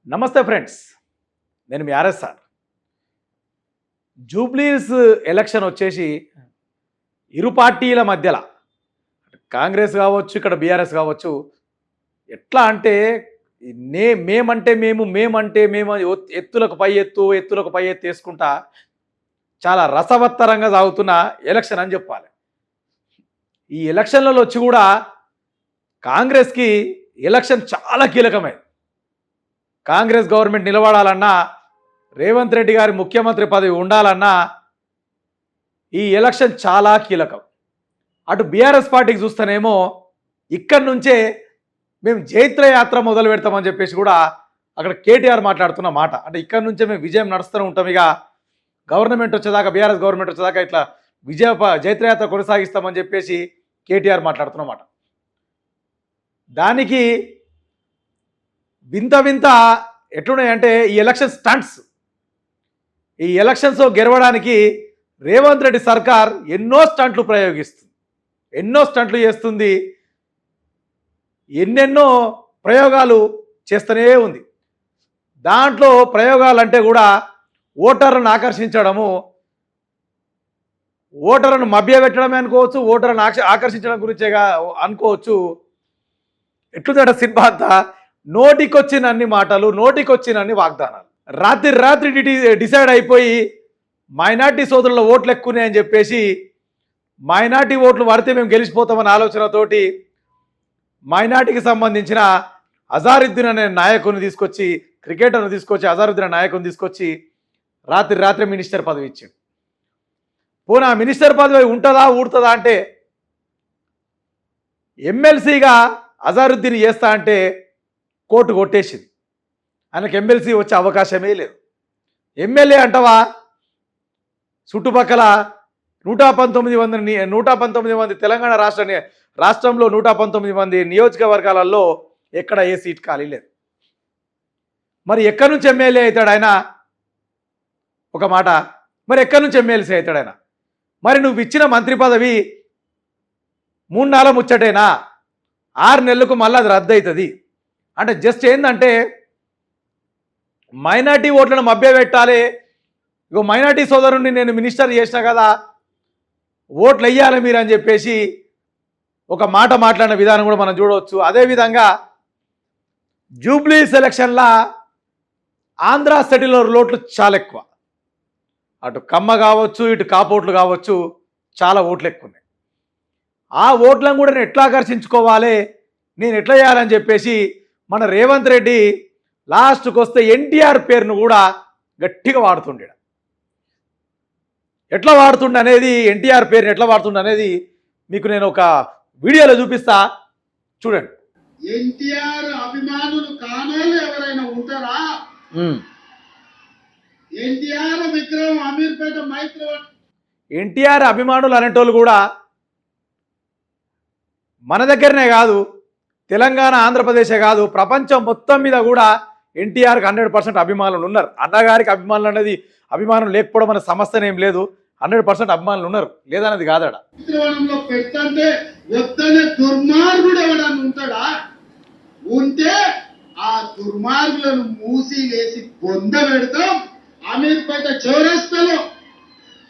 నమస్తే ఫ్రెండ్స్, నేను మీ ఆర్ఎస్ఆర్. జూబ్లీస్ ఎలక్షన్ వచ్చేసి ఇరు పార్టీల మధ్యలో కాంగ్రెస్ కావచ్చు, ఇక్కడ బీఆర్ఎస్ కావచ్చు, ఎట్లా అంటే మేమంటే మేము ఎత్తులకు పై ఎత్తు వేసుకుంటా చాలా రసవత్తరంగా సాగుతున్న ఎలక్షన్ అని చెప్పాలి. ఈ ఎలక్షన్లలో వచ్చి కూడా కాంగ్రెస్కి ఎలక్షన్ చాలా కీలకమైంది. కాంగ్రెస్ గవర్నమెంట్ నిలబడాలన్నా, రేవంత్ రెడ్డి గారి ముఖ్యమంత్రి పదవి ఉండాలన్నా ఈ ఎలక్షన్ చాలా కీలకం. అటు బీఆర్ఎస్ పార్టీకి చూస్తేనేమో ఇక్కడి నుంచే మేము జైత్రయాత్ర మొదలు పెడతామని చెప్పేసి కూడా అక్కడ కేటీఆర్ మాట్లాడుతున్న మాట. అంటే ఇక్కడి నుంచే మేము విజయం నడుస్తూనే ఉంటాం, ఇక గవర్నమెంట్ వచ్చేదాకా, బీఆర్ఎస్ గవర్నమెంట్ వచ్చేదాకా ఇట్లా జైత్రయాత్ర కొనసాగిస్తామని చెప్పేసి కేటీఆర్ మాట్లాడుతున్న మాట. దానికి వింత ఎట్లున్నాయంటే ఈ ఎలక్షన్ స్టంట్స్. ఈ ఎలక్షన్స్ గెలవడానికి రేవంత్ రెడ్డి సర్కార్ ఎన్నో స్టంట్లు ప్రయోగిస్తుంది, ఎన్నో స్టంట్లు చేస్తుంది, ఎన్నెన్నో ప్రయోగాలు చేస్తూనే ఉంది. దాంట్లో ప్రయోగాలు అంటే కూడా ఓటర్లను ఆకర్షించడము, ఓటర్లను మభ్యపెట్టడమే అనుకోవచ్చు, ఓటర్లను ఆకర్షించడం గురించేగా అనుకోవచ్చు. ఎట్లుందట సినిమా అంతా, నోటికొచ్చినన్ని మాటలు, నోటికొచ్చినన్ని వాగ్దానాలు. రాత్రి డిసైడ్ అయిపోయి మైనార్టీ సోదరుల ఓట్లు ఎక్కువనే చెప్పేసి, మైనార్టీ ఓట్లు పడితే మేము గెలిచిపోతామన్న ఆలోచనతోటి మైనార్టీకి సంబంధించిన అజారుద్దీన్ అనే నాయకుని తీసుకొచ్చి, క్రికెటర్ను తీసుకొచ్చి, అజారుద్దీన్ నాయకుని తీసుకొచ్చి రాత్రి మినిస్టర్ పదవి ఇచ్చాడు. పోనా మినిస్టర్ పదవి ఉంటుందా ఊడుతుందా అంటే, ఎమ్మెల్సీగా అజారుద్దీన్ చేస్తా అంటే కోర్టు కొట్టేసింది. ఆయనకు ఎమ్మెల్సీ వచ్చే అవకాశమే లేదు. ఎమ్మెల్యే అంటవా, చుట్టుపక్కల 119 మంది తెలంగాణ రాష్ట్రంలో 119 మంది నియోజకవర్గాలలో ఎక్కడ ఏ సీట్ ఖాళీ లేదు. మరి ఎక్కడి నుంచి ఎమ్మెల్యే అవుతాడు ఆయన? ఒక మాట, మరి ఎక్కడి నుంచి ఎమ్మెల్సీ అవుతాడు ఆయన? మరి నువ్వు ఇచ్చిన మంత్రి పదవి 3 నెలల ముచ్చటేనా? 6 నెలలకు మళ్ళీ అది రద్దు అవుతుంది. అంటే జస్ట్ ఏంటంటే మైనార్టీ ఓట్లను మభ్యపెట్టాలి. ఇగో మైనార్టీ సోదరుని నేను మినిస్టర్ చేసిన కదా, ఓట్లు వెయ్యాలి మీరు అని చెప్పేసి ఒక మాట మాట్లాడిన విధానం కూడా మనం చూడవచ్చు. అదేవిధంగా జూబ్లీ సెలక్షన్లా ఆంధ్ర సెటిలర్ ఓట్లు చాలా ఎక్కువ. అటు కమ్మ కావచ్చు, ఇటు కాపోట్లు కావచ్చు, చాలా ఓట్లు ఎక్కువ ఉన్నాయి. ఆ ఓట్లను కూడా నేను ఎట్లా ఆకర్షించుకోవాలి, నేను ఎట్లా చేయాలని చెప్పేసి మన రేవంత్ రెడ్డి లాస్ట్కి వస్తే ఎన్టీఆర్ పేరును కూడా గట్టిగా వాడుతుండే. ఎట్లా వాడుతుండే అనేది, ఎన్టీఆర్ పేరుని ఎట్లా వాడుతుండే అనేది మీకు నేను ఒక వీడియోలో చూపిస్తా, చూడండి. ఎన్టీఆర్ అభిమానులు కానోళ్ళు ఎవరైనా ఉంటారా? ఎన్టీఆర్ విక్రమ్ అమీర్పేట మైత్రి, ఎన్టీఆర్ అభిమానులు అనేటోళ్ళు కూడా మన దగ్గరనే కాదు, తెలంగాణ ఆంధ్రప్రదేశే కాదు, ప్రపంచం మొత్తం మీద కూడా ఎన్టీఆర్కి 100% అభిమానులు ఉన్నారు. అన్నగారికి అభిమానులు అనేది, అభిమానం లేకపోవడం అనే సమస్యనేం లేదు. 100% అభిమానులు ఉన్నారు, లేదన్నది కాదడ. పెట్టంటే వద్దనే దుర్మార్గుడు ఎవడన్నా ఉంటాడా? ఉంటే ఆ దుర్మార్గులను మూసి వేసి పొంద పెడతాం. అమీర్పేట చౌరస్తలో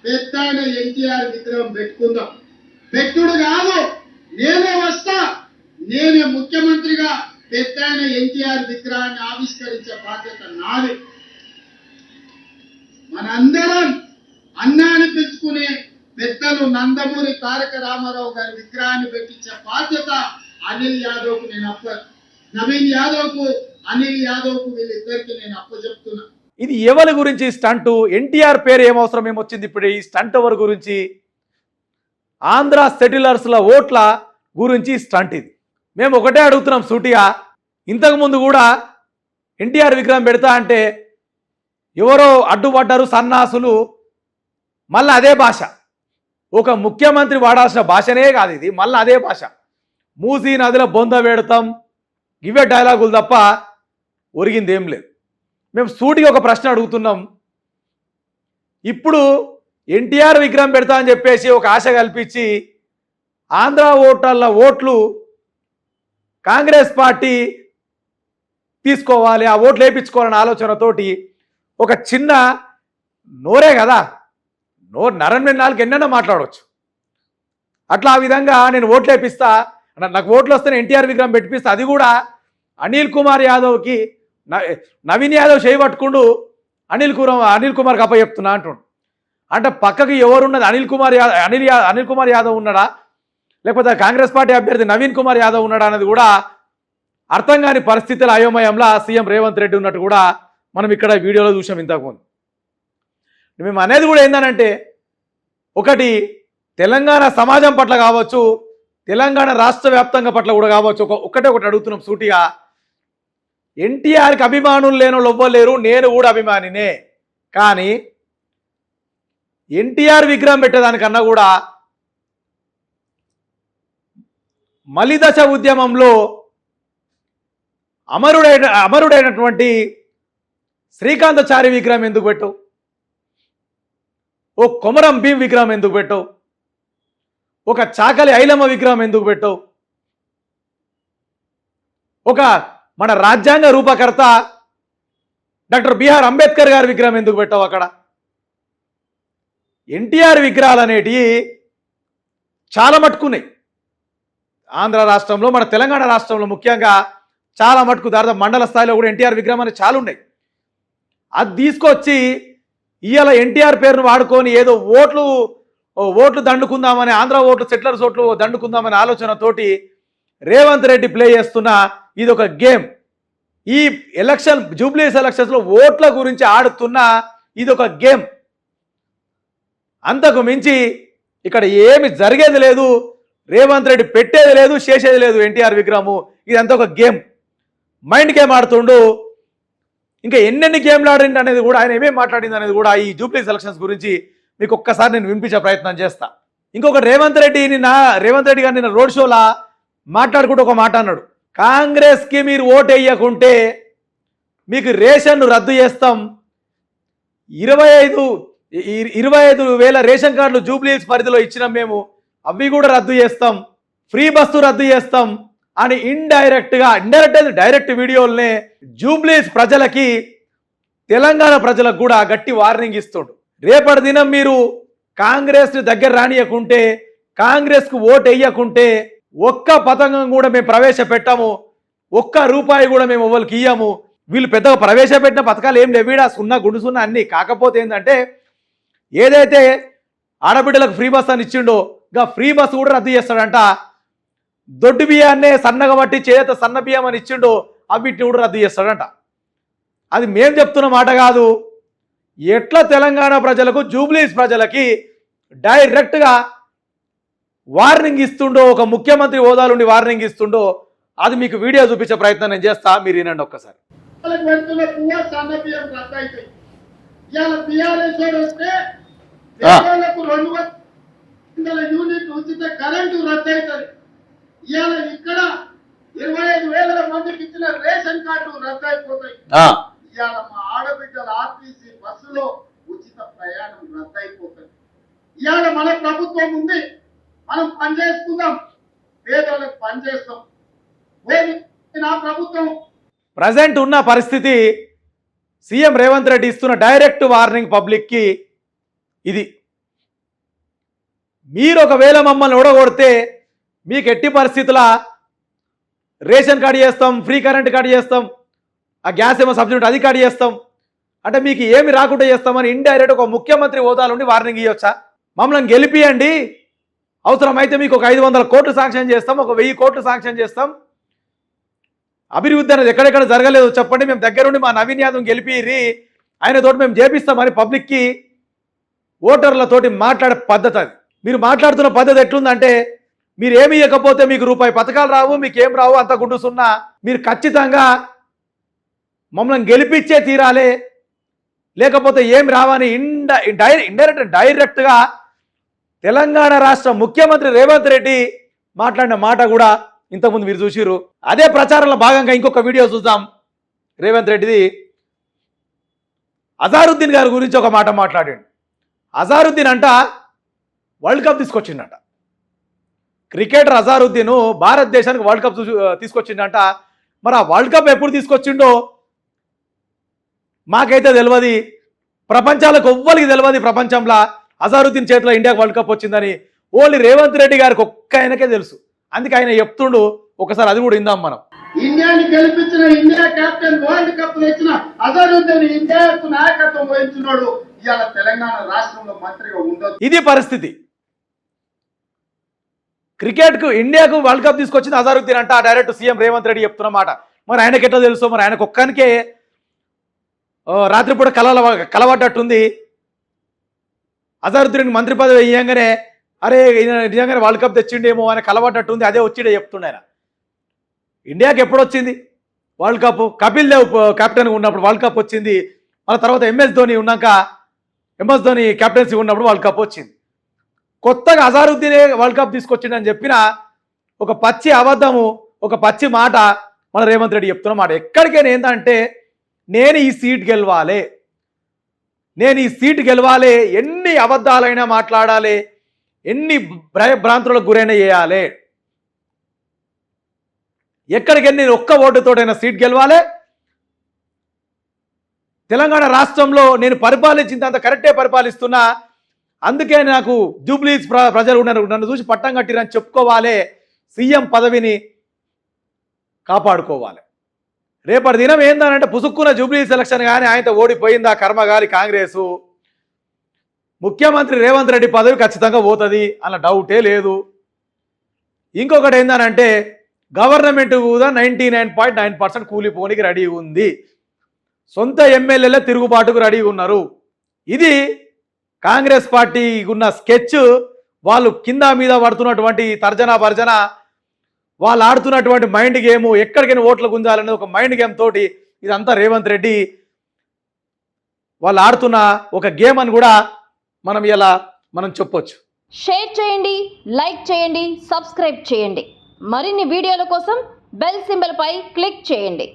పెద్ద ఎన్టీఆర్ విగ్రహం పెట్టుకుందాం. పెట్టుడు కాదు, నేనే వస్తా, నేనే ముఖ్యమంత్రిగా పెద్ద ఎన్టీఆర్ విగ్రహాన్ని ఆవిష్కరించే బాధ్యత నాది. మనందరం అన్నాన్ని పెంచుకునే పెద్దలు నందమూరి తారక రామారావు గారి విగ్రహాన్ని పెట్టించే బాధ్యత అనిల్ యాదవ్కు నవీన్ యాదవ్కు, అనిల్ యాదవ్కు, వీళ్ళిద్దరికి నేను అప్పచెప్తున్నా. ఇది ఎవరి గురించి స్టంటు? ఎన్టీఆర్ పేరు ఏమవసరం, ఏమొచ్చింది ఇప్పుడు ఈ స్టంట్? ఎవరి గురించి? ఆంధ్ర సెటిలర్స్ల ఓట్ల గురించి స్టంట్ ఇది. మేము ఒకటే అడుగుతున్నాం సూటిగా, ఇంతకుముందు కూడా ఎన్టీఆర్ విగ్రహం పెడతా అంటే ఎవరో అడ్డుపడ్డారు సన్నాసులు. మళ్ళీ అదే భాష, ఒక ముఖ్యమంత్రి వాడాల్సిన భాషనే కాదు ఇది, మళ్ళీ అదే భాష. మూసీ నదిలో బొంద పెడతాం, ఇవే డైలాగులు తప్ప ఒరిగింది ఏం లేదు. మేము సూటిగా ఒక ప్రశ్న అడుగుతున్నాం. ఇప్పుడు ఎన్టీఆర్ విగ్రహం పెడతా అని చెప్పేసి ఒక ఆశ కల్పించి ఆంధ్ర ఓటర్ల ఓట్లు కాంగ్రెస్ పార్టీ తీసుకోవాలి, ఆ ఓట్లు వేయించుకోవాలనే ఆలోచనతోటి ఒక చిన్న నోరే కదా, నరం నాలుగు ఎన్నైనా మాట్లాడవచ్చు. అట్లా ఆ విధంగా నేను ఓట్లు వేపిస్తా, నాకు ఓట్లు వస్తే ఎన్టీఆర్ విగ్రహం పెట్టిపిస్తా, అది కూడా అనిల్ కుమార్ యాదవ్కి నవీన్ యాదవ్ చేయబట్టుకుంటూ అనిల్ కుమార్కి అప్పచెప్తున్నా అంటుండు. అంటే పక్కకి ఎవరున్నది? అనిల్ కుమార్ యాదవ్ ఉన్నాడా, లేకపోతే కాంగ్రెస్ పార్టీ అభ్యర్థి నవీన్ కుమార్ యాదవ్ ఉన్నాడా అనేది కూడా అర్థం కాని పరిస్థితుల అయోమయంలో సీఎం రేవంత్ రెడ్డి ఉన్నట్టు కూడా మనం ఇక్కడ వీడియోలో చూసాం ఇంతకుముందు. మేము అనేది కూడా ఏందనంటే, ఒకటి తెలంగాణ సమాజం పట్ల కావచ్చు, తెలంగాణ రాష్ట్ర వ్యాప్తంగా పట్ల కూడా కావచ్చు, ఒకటి అడుగుతున్నాం సూటిగా. ఎన్టీఆర్కి అభిమానులు లేని వాళ్ళు ఎవ్వలేరు, నేను కూడా అభిమానినే. కానీ ఎన్టీఆర్ విగ్రహం పెట్టేదానికన్నా కూడా మలిదశ ఉద్యమంలో అమరుడైనటువంటి శ్రీకాంతాచారి విగ్రహం ఎందుకు పెట్టవు? ఓ కొమరం భీం విగ్రహం ఎందుకు పెట్టవు? ఒక చాకలి ఐలమ్మ విగ్రహం ఎందుకు పెట్టవు? ఒక మన రాజ్యాంగ రూపకర్త డాక్టర్ బిఆర్ అంబేద్కర్ గారి విగ్రహం ఎందుకు పెట్టవు? అక్కడ ఎన్టీఆర్ విగ్రహాలు అనేటివి చాలా మట్టుకున్నాయి ఆంధ్ర రాష్ట్రంలో, మన తెలంగాణ రాష్ట్రంలో ముఖ్యంగా చాలా మటుకు దాదాపు మండల స్థాయిలో కూడా ఎన్టీఆర్ విగ్రహం అనేది చాలా ఉన్నాయి. అది తీసుకొచ్చి ఇవాళ ఎన్టీఆర్ పేరును వాడుకొని ఏదో ఓట్లు దండుకుందామని, ఆంధ్ర ఓట్లు సెటిలర్స్ ఓట్లు దండుకుందామనే ఆలోచనతోటి రేవంత్ రెడ్డి ప్లే చేస్తున్న ఇది ఒక గేమ్. ఈ జూబ్లీస్ ఎలక్షన్స్లో ఓట్ల గురించి ఆడుతున్న ఇది ఒక గేమ్. అంతకు మించి ఇక్కడ ఏమి జరిగేది లేదు, రేవంత్ రెడ్డి పెట్టేది లేదు, చేసేది లేదు. ఎన్టీఆర్ విగ్రహము ఇదంతా ఒక గేమ్, మైండ్ గేమ్ ఆడుతుండు. ఇంకా ఎన్నెన్ని గేమ్లు ఆడింది అనేది కూడా, ఆయన ఏమేమి మాట్లాడింది అనేది కూడా ఈ జూబ్లీస్ ఎలక్షన్స్ గురించి మీకు ఒక్కసారి నేను వినిపించే ప్రయత్నం చేస్తా. ఇంకొక రేవంత్ రెడ్డి గారు నిన్న రోడ్ షోలా మాట్లాడుకుంటూ ఒక మాట అన్నాడు, కాంగ్రెస్కి మీరు ఓటు వేయకుంటే మీకు రేషన్ను రద్దు చేస్తాం, 25,000 రేషన్ కార్డులు జూబ్లీస్ పరిధిలో ఇచ్చినాం మేము, అవి కూడా రద్దు చేస్తాం, ఫ్రీ బస్సు రద్దు చేస్తాం అని డైరెక్ట్ వీడియోలనే జూబ్లీస్ ప్రజలకి, తెలంగాణ ప్రజలకు కూడా గట్టి వార్నింగ్ ఇస్తుండు. రేపటి దినం మీరు కాంగ్రెస్ని దగ్గర రానియకుంటే, కాంగ్రెస్కు ఓటు వేయకుంటే ఒక్క పథకం కూడా మేము ప్రవేశపెట్టాము, ఒక్క రూపాయి కూడా మేము ఎవరికి ఇయ్యము. వీళ్ళు పెద్దగా ప్రవేశపెట్టిన పథకాలు ఏం లేవీడా, సున్నా గుండు సున్నా అన్ని. కాకపోతే ఏంటంటే, ఏదైతే ఆడబిడ్డలకు ఫ్రీ బస్ అని ఇచ్చిండో గా ఫ్రీ బస్ కూడా రద్దు చేస్తాడంట. దొడ్డు బియ్యాన్నే సన్నగా బట్టి చేత సన్న బియ్యం అని ఇచ్చిండో అవిటిని కూడా రద్దు చేస్తాడంట. అది మేము చెప్తున్న మాట కాదు. ఎట్లా తెలంగాణ ప్రజలకు, జూబ్లీస్ ప్రజలకి డైరెక్ట్గా వార్నింగ్ ఇస్తుండో, ఒక ముఖ్యమంత్రి హోదాలుండి వార్నింగ్ ఇస్తుండో, అది మీకు వీడియో చూపించే ప్రయత్నం నేను చేస్తా, మీరు వినండి ఒక్కసారి. యూనిట్ ఉచిత కరెంటు రద్దు అవుతుంది. ఇవాళ ఇక్కడ 25,000 మందికి ఇచ్చిన రేషన్ కార్డు రద్దు అయిపోతాయి. ఇవాళ మా ఆడబిడ్డల ఆర్టీసీ బస్సులో ఉచిత ప్రయాణం రద్దు అయిపోతుంది. ఇవాళ మన ప్రభుత్వం ఉంది, మనం పనిచేసుకుందాం, పేదలకు పనిచేస్తాం. నా ప్రభుత్వం ప్రజెంట్ ఉన్న పరిస్థితి, సీఎం రేవంత్ రెడ్డి ఇస్తున్న డైరెక్ట్ వార్నింగ్ పబ్లిక్కి ఇది. మీరు ఒకవేళ మమ్మల్ని ఓడగొడితే మీకు ఎట్టి పరిస్థితుల రేషన్ కార్డు చేస్తాం, ఫ్రీ కరెంట్ కార్డు చేస్తాం, ఆ గ్యాస్ ఏమో సబ్సిడీ అది కార్డు చేస్తాం అంటే మీకు ఏమి రాకుండా చేస్తామని ఇండైరెక్ట్ ఒక ముఖ్యమంత్రి హోదా నుండి వార్నింగ్ ఇవ్వచ్చా? మమ్మల్ని గెలిపియండి, అవసరమైతే మీకు ఒక 500 కోట్లు శాంక్షన్ చేస్తాం, ఒక 1000 కోట్లు శాంక్షన్ చేస్తాం, అభివృద్ధి అనేది ఎక్కడెక్కడ జరగలేదు చెప్పండి, మేము దగ్గరుండి మా నవీన్ యాదవ్ గెలిపిరి, ఆయన తోటి మేము చేపిస్తామని పబ్లిక్కి ఓటర్లతోటి మాట్లాడే పద్ధతి అది. మీరు మాట్లాడుతున్న పద్ధతి ఎట్లుందంటే, మీరు ఏమి ఇవ్వకపోతే మీకు రూపాయి పథకాలు రావు, మీకేం రావు, అంత గుడ్డు సున్నా. మీరు ఖచ్చితంగా మమ్మల్ని గెలిపించే తీరాలే, లేకపోతే ఏం రావని డైరెక్ట్గా తెలంగాణ రాష్ట్ర ముఖ్యమంత్రి రేవంత్ రెడ్డి మాట్లాడిన మాట కూడా ఇంతకుముందు మీరు చూసిర్రు. అదే ప్రచారంలో భాగంగా ఇంకొక వీడియో చూద్దాం. రేవంత్ రెడ్డిది అజారుద్దీన్ గారి గురించి ఒక మాట మాట్లాడాడు. అజారుద్దీన్ అంట వరల్డ్ కప్ తీసుకొచ్చిండట. క్రికెటర్ అజారుద్దీన్ భారతదేశానికి వరల్డ్ కప్ తీసుకొచ్చిండట. మరి ఆ వరల్డ్ కప్ ఎప్పుడు తీసుకొచ్చిండో మాకైతే తెలియదు, ప్రపంచాలకు ఎవ్వరికి తెలియదు. ప్రపంచంలో అజారుద్దీన్ చేతిలో ఇండియాకు వరల్డ్ కప్ వచ్చిందని ఓన్లీ రేవంత్ రెడ్డి గారికి ఒక్క ఆయనకే తెలుసు. అందుకే ఆయన చెప్తుండు, ఒకసారి అది కూడా ఇందాం మనం. ఇండియాని గెలిపించిన, ఇండియా కెప్టెన్, వరల్డ్ కప్ తెచ్చిన అజరుద్దీన్ ఇండియాకు నాయకత్వం వహించున్నాడు. ఇవాళ తెలంగాణ రాష్ట్రంలో మంత్రిగా ఉండదు. ఇది పరిస్థితి. క్రికెట్కు ఇండియాకు వరల్డ్ కప్ తీసుకొచ్చింది అజారుద్దీన్ అంట, డైరెక్ట్ సీఎం రేవంత్ రెడ్డి చెప్తున్నమాట. మరి ఆయనకి ఎట్లా తెలుసు? మరి ఆయనకు ఒక్కనికే రాత్రిపూట కలవడ్డట్టుంది. అజారుద్దీన్ మంత్రి పదవి ఇయ్యంగానే అరే నిజంగానే వరల్డ్ కప్ తెచ్చిండేమో అని కలవడ్డట్టుంది. అదే వచ్చిడే చెప్తుండే ఆయన. ఇండియాకి ఎప్పుడు వచ్చింది వరల్డ్ కప్? కపిల్ దేవ్ కెప్టెన్గా ఉన్నప్పుడు వరల్డ్ కప్ వచ్చింది. మన తర్వాత ఎంఎస్ ధోని ఉన్నాక, ఎంఎస్ ధోని కెప్టెన్సీ ఉన్నప్పుడు వరల్డ్ కప్ వచ్చింది. కొత్తగా అజారుద్దీనే వరల్డ్ కప్ తీసుకొచ్చిండని చెప్పిన ఒక పచ్చి అబద్ధము, ఒక పచ్చి మాట మన రేవంత్ రెడ్డి చెప్తున్న మాట. ఎక్కడికైనా ఏంటంటే నేను ఈ సీట్ గెలవాలి, నేను ఈ సీట్ గెలవాలి, ఎన్ని అబద్ధాలైనా మాట్లాడాలి, ఎన్ని భయభ్రాంతులకు గురైనా చేయాలి, ఎక్కడికి నేను ఒక్క ఓటుతోటైనా సీట్ గెలవాలి. తెలంగాణ రాష్ట్రంలో నేను పరిపాలించినంత కరెక్టే పరిపాలిస్తున్నా, అందుకే నాకు జూబ్లీస్ ప్రజలు నన్ను చూసి పట్టం కట్టిరని చెప్పుకోవాలి. సీఎం పదవిని కాపాడుకోవాలి. రేపటి దినం ఏందనంటే పుసుక్కున్న జూబ్లీస్ ఎలక్షన్ కానీ ఆయనతో ఓడిపోయిందా కర్మగాలి కాంగ్రెసు, ముఖ్యమంత్రి రేవంత్ రెడ్డి పదవి ఖచ్చితంగా పోతుంది అన్న డౌటే లేదు. ఇంకొకటి ఏందనంటే గవర్నమెంట్ కూడా 99.9% కూలిపోనికి రెడీ ఉంది. సొంత ఎమ్మెల్యేలే తిరుగుబాటుకు రెడీ ఉన్నారు. ఇది కాంగ్రెస్ పార్టీ ఉన్న స్కెచ్. వాళ్ళు కింద మీద పడుతున్నటువంటి తర్జన భర్జన, వాళ్ళు ఆడుతున్నటువంటి మైండ్ గేమ్, ఎక్కడికైనా ఓట్లు గుంజాలనేది ఒక మైండ్ గేమ్ తోటి ఇదంతా రేవంత్ రెడ్డి వాళ్ళు ఆడుతున్న ఒక గేమ్ అని కూడా మనం చెప్పొచ్చు. షేర్ చేయండి, లైక్ చేయండి, సబ్స్క్రైబ్ చేయండి. మరిన్ని వీడియోల కోసం బెల్ సింబల్ పై క్లిక్ చేయండి.